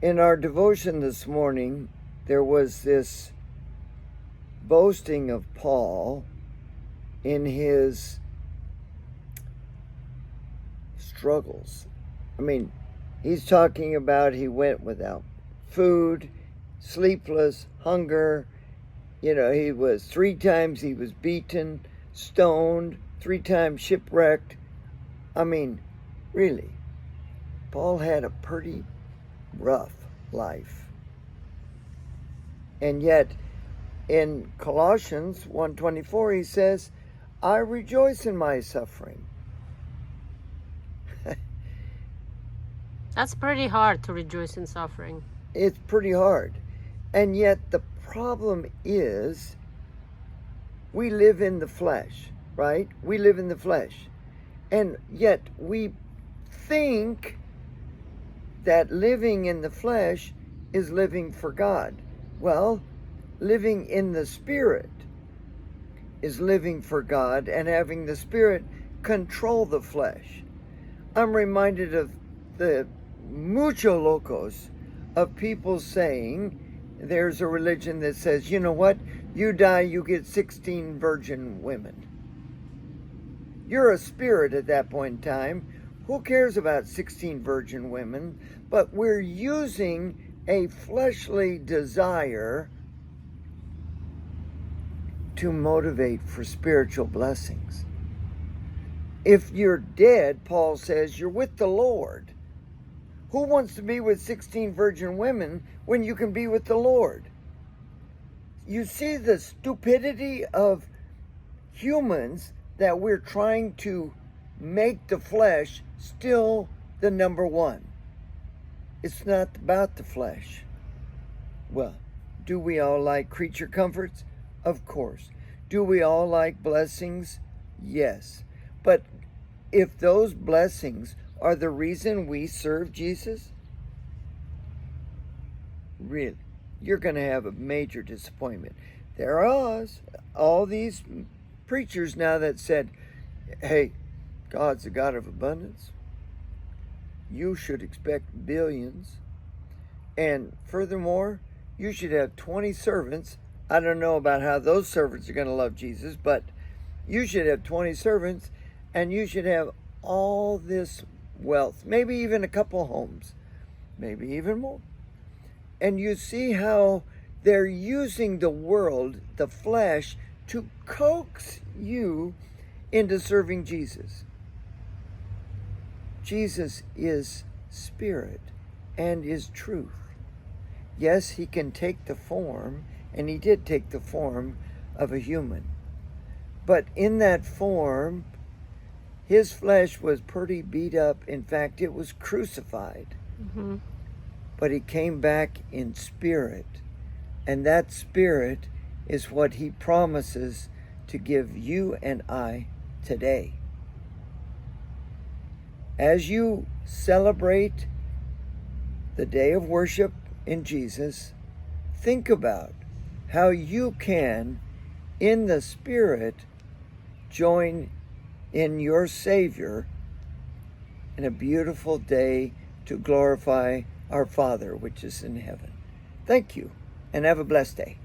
In our devotion this morning, there was this boasting of Paul in his struggles. I mean, he's talking about he went without food, sleepless, hunger. He was 3 times he was beaten, stoned, 3 times shipwrecked. I mean, really, Paul had a pretty rough life. And yet, in Colossians 1:24, he says, I rejoice in my suffering. That's pretty hard to rejoice in suffering. It's pretty hard. And yet the problem is we live in the flesh, right? We live in the flesh. And yet we think that living in the flesh is living for God. Well, living in the Spirit is living for God and having the Spirit control the flesh. I'm reminded of the mucho locos of people saying there's a religion that says, you know what, you die, you get 16 virgin women. You're a spirit at that point in time. Who cares about 16 virgin women? But we're using a fleshly desire to motivate for spiritual blessings. If you're dead, Paul says, you're with the Lord. Who wants to be with 16 virgin women when you can be with the Lord? You see the stupidity of humans that we're trying to make the flesh still the number one. It's not about the flesh. Well, do we all like creature comforts? Of course. Do we all like blessings? Yes. But if those blessings are the reason we serve Jesus, really, you're going to have a major disappointment. There are all these preachers now that said, hey, God's a God of abundance. You should expect billions. And furthermore, you should have 20 servants. I don't know about how those servants are going to love Jesus, but you should have 20 servants, and you should have all this wealth, maybe even a couple homes, maybe even more. And you see how they're using the world, the flesh, to coax you into serving Jesus. Jesus is spirit and is truth. Yes, he can take the form, and he did take the form of a human. But in that form, his flesh was pretty beat up. In fact, it was crucified. Mm-hmm. But he came back in spirit. And that spirit is what he promises to give you and I today. As you celebrate the day of worship in Jesus, think about how you can, in the Spirit, join in your Savior in a beautiful day to glorify our Father which is in heaven. Thank you, and have a blessed day.